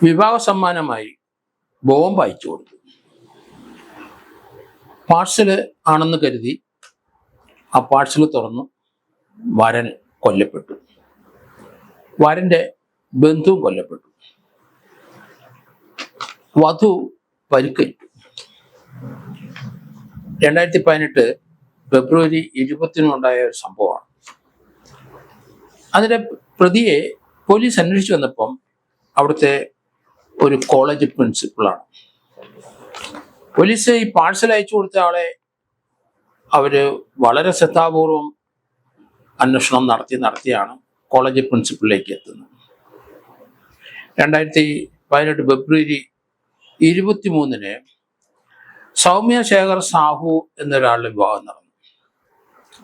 വിവാഹ സമ്മാനമായി ബോംബ് അയച്ചു കൊടുത്തു. പാഴ്സല് ആണെന്ന് കരുതി ആ പാഴ്സല് തുറന്നു. വരൻ കൊല്ലപ്പെട്ടു. വരന്റെ ബന്ധുവും കൊല്ലപ്പെട്ടു. വധു പരിക്കേറ്റു. 2018 ഫെബ്രുവരി 20-നുണ്ടായ ഒരു സംഭവമാണ്. അതിന്റെ പ്രതിയെ പോലീസ് അന്വേഷിച്ചു വന്നപ്പം അവിടുത്തെ ഒരു കോളേജ് പ്രിൻസിപ്പളാണ്. പോലീസ് ഈ പാഴ്സൽ അയച്ചു കൊടുത്ത ആളെ അവര് വളരെ ശ്രദ്ധാപൂർവം അന്വേഷണം നടത്തിയാണ് കോളേജ് പ്രിൻസിപ്പളിലേക്ക് എത്തുന്നത്. 2018 ഫെബ്രുവരി 23-ന് സൗമ്യ ശേഖർ സാഹു എന്നൊരാളുടെ വിവാഹം നടന്നു.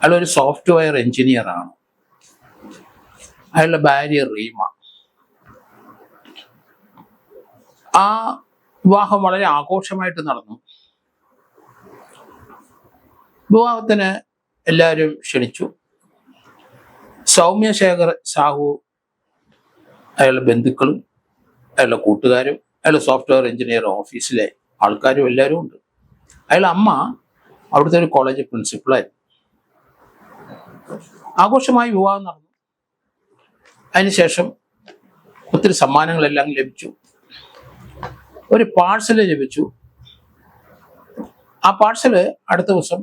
അയാളൊരു സോഫ്റ്റ്വെയർ എഞ്ചിനീയറാണ്. അയാളുടെ ഭാര്യ റീമ. ആ വിവാഹം വളരെ ആഘോഷമായിട്ട് നടന്നു. വിവാഹത്തിന് എല്ലാവരും ക്ഷണിച്ചു. സൗമ്യ ശേഖർ സാഹു, അയാളുടെ ബന്ധുക്കളും അയാളുടെ കൂട്ടുകാരും അയാളുടെ സോഫ്റ്റ്വെയർ എഞ്ചിനീയർ ഓഫീസിലെ ആൾക്കാരും എല്ലാവരും ഉണ്ട്. അയാളുടെ അമ്മ അവിടുത്തെ ഒരു കോളേജ് പ്രിൻസിപ്പളായിരുന്നു. ആഘോഷമായി വിവാഹം നടന്നു. അതിനുശേഷം ഒത്തിരി സമ്മാനങ്ങളെല്ലാം ലഭിച്ചു. ഒരു പാഴ്സല് ലഭിച്ചു. ആ പാഴ്സല് അടുത്ത ദിവസം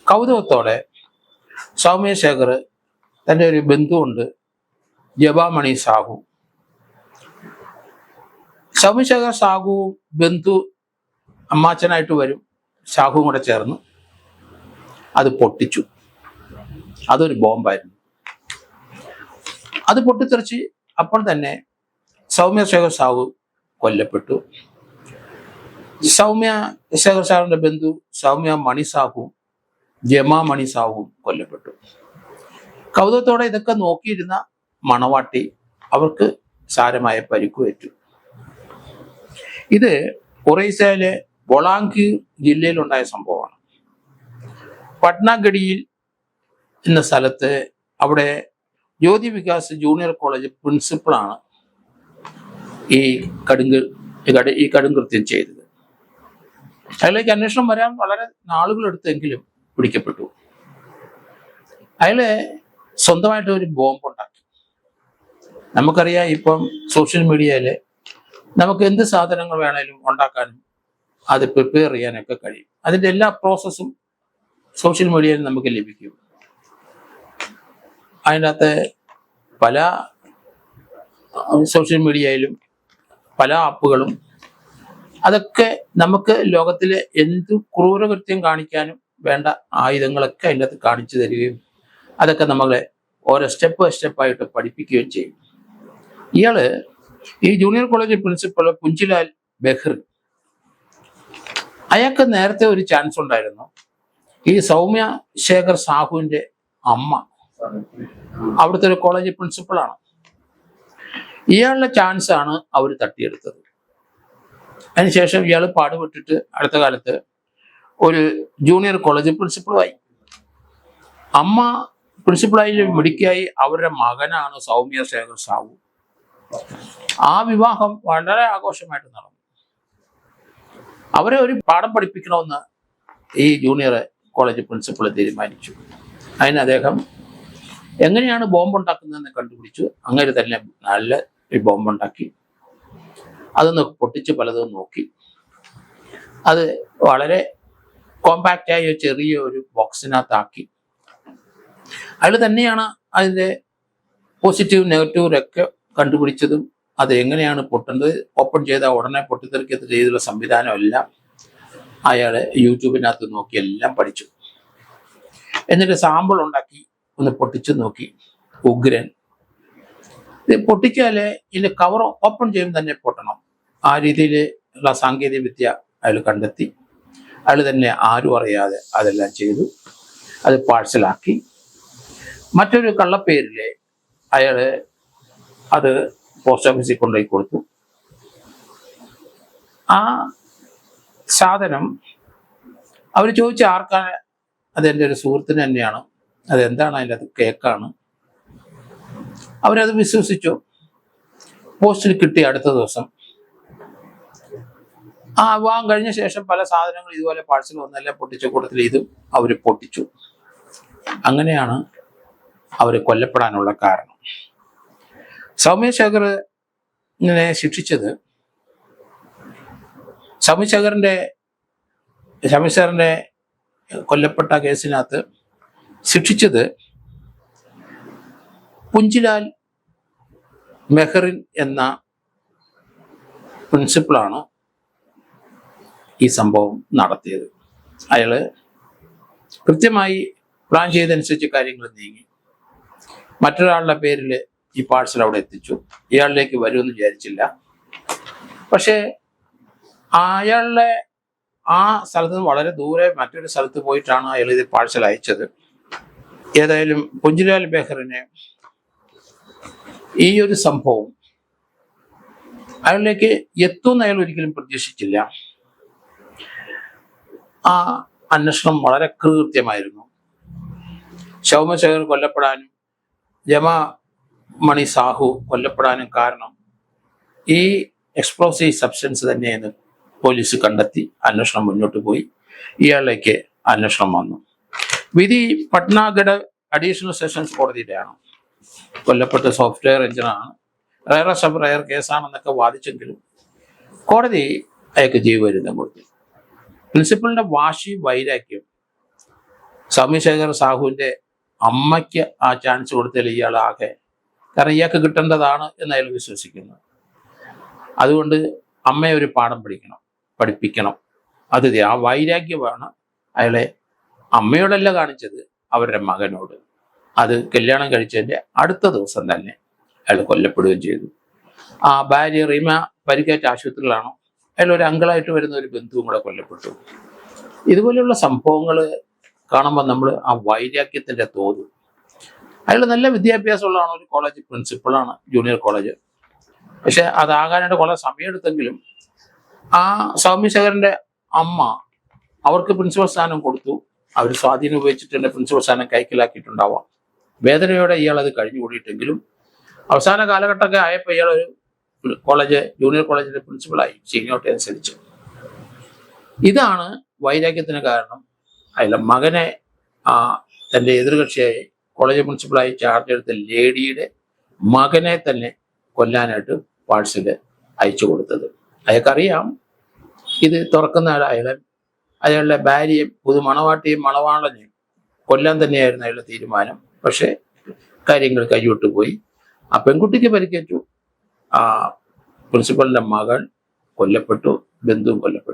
കൗതുകത്തോടെ സൗമ്യ ശേഖർ തൻ്റെ ഒരു ബന്ധുവുണ്ട്, ജപാമണി സാഹു. സൗമ്യ ശേഖർ സാഹു ബന്ധു അമ്മാച്ചനായിട്ട് വരും. സാഹുവും കൂടെ ചേർന്ന് അത് പൊട്ടിച്ചു. അതൊരു ബോംബായിരുന്നു. അത് പൊട്ടിത്തെറിച്ച് അപ്പോൾ തന്നെ സൗമ്യ ശേഖർ സാഹു കൊല്ലപ്പെട്ടു. സൗമ്യ ശേഖർ സാഹുവിന്റെ ബന്ധു സൗമ്യ മണി സാഹു, ജമാ മണി സാഹുവും കൊല്ലപ്പെട്ടു. കൗതുകത്തോടെ ഇതൊക്കെ നോക്കിയിരുന്ന മണവാട്ടി അവർക്ക് സാരമായ പരിക്കുപറ്റു. ഇത് ഒറീസയിലെ ബൊളാങ്കീർ ജില്ലയിലുണ്ടായ സംഭവമാണ്. പട്നാഗഡിയിൽ എന്ന സ്ഥലത്ത് അവിടെ ജ്യോതി വികാസ് ജൂനിയർ കോളേജ് പ്രിൻസിപ്പളാണ് ഈ കടുംകൃത്യം ചെയ്തത്. അയാളേക്ക് അന്വേഷണം വരാൻ വളരെ നാളുകളെടുത്തെങ്കിലും പിടിക്കപ്പെട്ടു. അയാള് സ്വന്തമായിട്ട് ഒരു ബോംബ് ഉണ്ടാക്കി. നമുക്കറിയാം, ഇപ്പം സോഷ്യൽ മീഡിയയില് നമുക്ക് എന്ത് സാധനങ്ങൾ വേണേലും ഉണ്ടാക്കാനും അത് പ്രിപ്പയർ ചെയ്യാനൊക്കെ കഴിയും. അതിൻ്റെ എല്ലാ പ്രോസസ്സും സോഷ്യൽ മീഡിയയിൽ നമുക്ക് ലഭിക്കും. അതിനകത്ത് പല സോഷ്യൽ മീഡിയയിലും പല ആപ്പുകളും അതൊക്കെ നമുക്ക് ലോകത്തിലെ എന്ത് ക്രൂരകൃത്യം കാണിക്കാനും വേണ്ട ആയുധങ്ങളൊക്കെ അതിൻ്റെ അകത്ത് കാണിച്ചു തരികയും അതൊക്കെ നമ്മളെ ഓരോ സ്റ്റെപ്പായിട്ട് പഠിപ്പിക്കുകയും ചെയ്യും. ഇയാള് ഈ ജൂനിയർ കോളേജ് പ്രിൻസിപ്പൾ പുഞ്ചിലാൽ ബെഹ്ർ, അയാൾക്ക് നേരത്തെ ഒരു ചാൻസ് ഉണ്ടായിരുന്നു. ഈ സൗമ്യ ശേഖർ സാഹുവിന്റെ അമ്മ അവിടുത്തെ ഒരു കോളേജ് പ്രിൻസിപ്പളാണ്. ഇയാളുടെ ചാൻസ് ആണ് അവർ തട്ടിയെടുത്തത്. അതിനുശേഷം ഇയാൾ പാടുപെട്ടിട്ട് അടുത്ത കാലത്ത് ഒരു ജൂനിയർ കോളേജ് പ്രിൻസിപ്പളുമായി. അമ്മ പ്രിൻസിപ്പളായി മിടുക്കിയായി. അവരുടെ മകനാണ് സൗമ്യ ശേഖർ സാഹു. ആ വിവാഹം വളരെ ആഘോഷമായിട്ട് നടന്നു. അവരെ ഒരു പാഠം പഠിപ്പിക്കണമെന്ന് ഈ ജൂനിയർ കോളേജ് പ്രിൻസിപ്പൾ തീരുമാനിച്ചു. അതിന് അദ്ദേഹം എങ്ങനെയാണ് ബോംബ് ഉണ്ടാക്കുന്നതെന്ന് കണ്ടുപിടിച്ചു. അങ്ങനെ തന്നെ നല്ല ഒരു ബോംബുണ്ടാക്കി. അതൊന്ന് പൊട്ടിച്ച് പലതും നോക്കി. അത് വളരെ കോമ്പാക്റ്റായ ചെറിയ ഒരു ബോക്സിനകത്താക്കി. അയാൾ തന്നെയാണ് അതിൻ്റെ പോസിറ്റീവ് നെഗറ്റീവ് ഒക്കെ കണ്ടുപിടിച്ചതും അത് എങ്ങനെയാണ് പൊട്ടേണ്ടത്, ഓപ്പൺ ചെയ്താൽ ഉടനെ പൊട്ടിത്തെറിക്കത്ത രീതിയിലുള്ള സംവിധാനം എല്ലാം അയാൾ യൂട്യൂബിനകത്ത് നോക്കി എല്ലാം പഠിച്ചു. എന്നിട്ട് സാമ്പിൾ ഉണ്ടാക്കി ഒന്ന് പൊട്ടിച്ച് നോക്കി. ഉഗ്രൻ. ഇത് പൊട്ടിച്ചാല് ഇതിന്റെ കവർ ഓപ്പൺ ചെയ്യുമ്പോൾ തന്നെ പൊട്ടണം. ആ രീതിയിലുള്ള സാങ്കേതിക വിദ്യ അയാൾ കണ്ടെത്തി. അയാൾ തന്നെ ആരും അറിയാതെ അതെല്ലാം ചെയ്തു. അത് പാഴ്സലാക്കി. മറ്റൊരു കള്ളപ്പേരില് അയാള് അത് പോസ്റ്റ് ഓഫീസിൽ കൊണ്ടുപോയി കൊടുത്തു. ആ സാധനം അവർ ചോദിച്ച ആർക്കാണ്? അതെൻ്റെ ഒരു സുഹൃത്തിന് തന്നെയാണ്. അതെന്താണ്? അതിൻ്റെ അത് കേക്കാണ്. അവരത് വിശ്വസിച്ചു. പോസ്റ്റിൽ കിട്ടി. അടുത്ത ദിവസം ആ വിവാഹം കഴിഞ്ഞ ശേഷം പല സാധനങ്ങൾ ഇതുപോലെ പാഴ്സൽ വന്നെല്ലാം പൊട്ടിച്ച കൂട്ടത്തിൽ ഇതും അവർ പൊട്ടിച്ചു. അങ്ങനെയാണ് അവർ കൊല്ലപ്പെടാനുള്ള കാരണം. സൗമ്യശേഖറിനെ ശിക്ഷിച്ചത് സൗമ്യശേഖറിന്റെ കൊല്ലപ്പെട്ട കേസിനകത്ത് ശിക്ഷിച്ചത് പുഞ്ചിലാൽ മെഹറിൻ എന്ന പ്രിൻസിപ്പളാണ് ഈ സംഭവം നടത്തിയത്. അയാള് കൃത്യമായി പ്ലാൻ ചെയ്തനുസരിച്ച് കാര്യങ്ങൾ നീങ്ങി. മറ്റൊരാളുടെ പേരിൽ ഈ പാഴ്സൽ അവിടെ എത്തിച്ചു. ഇയാളിലേക്ക് വരുമെന്ന് വിചാരിച്ചില്ല. പക്ഷേ അയാളുടെ ആ സ്ഥലത്ത് നിന്ന് വളരെ ദൂരെ മറ്റൊരു സ്ഥലത്ത് പോയിട്ടാണ് അയാൾ ഇത് പാഴ്സൽ അയച്ചത്. ഏതായാലും പുഞ്ചിലാൽ മെഹറിനെ ഈ ഒരു സംഭവം അയാളിലേക്ക് എത്തുമെന്ന് അയാൾ ഒരിക്കലും പ്രതീക്ഷിച്ചില്ല. ആ അന്വേഷണം വളരെ കൃത്യമായിരുന്നു. സൗമ്യശേഖർ കൊല്ലപ്പെടാനും ജമാ മണി സാഹു കൊല്ലപ്പെടാനും കാരണം ഈ എക്സ്പ്ലോസീവ് സബ്സ്റ്റൻസ് തന്നെയെന്ന് പോലീസ് കണ്ടെത്തി. അന്വേഷണം മുന്നോട്ട് പോയി. ഇയാളിലേക്ക് അന്വേഷണം വന്നു. വിധി പട്നാഗഡ് അഡീഷണൽ സെഷൻസ് കോടതിയുടെയാണ്. കൊല്ലപ്പെട്ട സോഫ്റ്റ്വെയർ എഞ്ചിനാണ്, റയറസ്റ്റ് ഓഫ് റയർ കേസാണെന്നൊക്കെ വാദിച്ചെങ്കിലും കോടതി അയാൾക്ക് ജീവപര്യന്തം കൊടുത്തു. പ്രിൻസിപ്പളിന്റെ വാശി വൈരാഗ്യം സൗമ്യശേഖർ സാഹുവിന്റെ അമ്മയ്ക്ക് ആ ചാൻസ് കൊടുത്താൽ ഇയാളാകെ, കാരണം ഇയാൾക്ക് കിട്ടേണ്ടതാണ് എന്ന് അയാൾ വിശ്വസിക്കുന്നു. അതുകൊണ്ട് അമ്മയെ ഒരു പാഠം പഠിപ്പിക്കണം. അത് ആ വൈരാഗ്യമാണ് അയാളെ അമ്മയോടല്ല കാണിച്ചത്, അവരുടെ മകനോട്. അത് കല്യാണം കഴിച്ചതിൻ്റെ അടുത്ത ദിവസം തന്നെ അയാൾ കൊല്ലപ്പെടുകയും ചെയ്തു. ആ ഭാര്യ റീമ പരിക്കേറ്റ ആശുപത്രിയിലാണ്. അയാൾ ഒരു അങ്കിളായിട്ട് വരുന്ന ഒരു ബന്ധുവും കൂടെ കൊല്ലപ്പെട്ടു. ഇതുപോലെയുള്ള സംഭവങ്ങൾ കാണുമ്പോൾ നമ്മൾ ആ വൈരാഗ്യത്തിൻ്റെ തോത്. അയാൾ നല്ല വിദ്യാഭ്യാസമുള്ളതാണ്, ഒരു കോളേജ് പ്രിൻസിപ്പളാണ്, ജൂനിയർ കോളേജ്. പക്ഷെ അതാകാനായിട്ട് വളരെ സമയമെടുത്തെങ്കിലും ആ സൗമ്യശേഖരന്റെ അമ്മ അവർക്ക് പ്രിൻസിപ്പൽ സ്ഥാനം കൊടുത്തു. അവർ സ്വാധീനം ഉപയോഗിച്ചിട്ട് തന്നെ പ്രിൻസിപ്പൽ സ്ഥാനം കൈക്കലാക്കിയിട്ടുണ്ടാവാം. വേദനയോടെ ഇയാൾ അത് കഴിഞ്ഞുകൂടിയിട്ടെങ്കിലും അവസാന കാലഘട്ടമൊക്കെ ആയപ്പോൾ ഇയാൾ ഒരു ജൂനിയർ കോളേജിന്റെ പ്രിൻസിപ്പളായി, സീനിയോറിറ്റി അനുസരിച്ച്. ഇതാണ് വൈരാഗ്യത്തിന് കാരണം. അയാളുടെ മകനെ തൻ്റെ എതിർകക്ഷിയായി കോളേജ് പ്രിൻസിപ്പളായി ചാർജ് എടുത്ത ലേഡിയുടെ മകനെ തന്നെ കൊല്ലാനായിട്ട് പാഴ്സല് അയച്ചു കൊടുത്തത്. അയാൾക്കറിയാം ഇത് തുറക്കുന്ന അയാളുടെ ഭാര്യയും പുതുമണവാട്ടിയും മണവാളനെയും കൊല്ലാൻ തന്നെയായിരുന്നു അയാളുടെ തീരുമാനം. പക്ഷേ കാര്യങ്ങൾ കൈവിട്ടു പോയി. ആ പെൺകുട്ടിക്ക് പരിക്കേറ്റു, ആ പ്രിൻസിപ്പളിന്റെ മകൻ കൊല്ലപ്പെട്ടു, ബന്ധുവും കൊല്ലപ്പെട്ടു.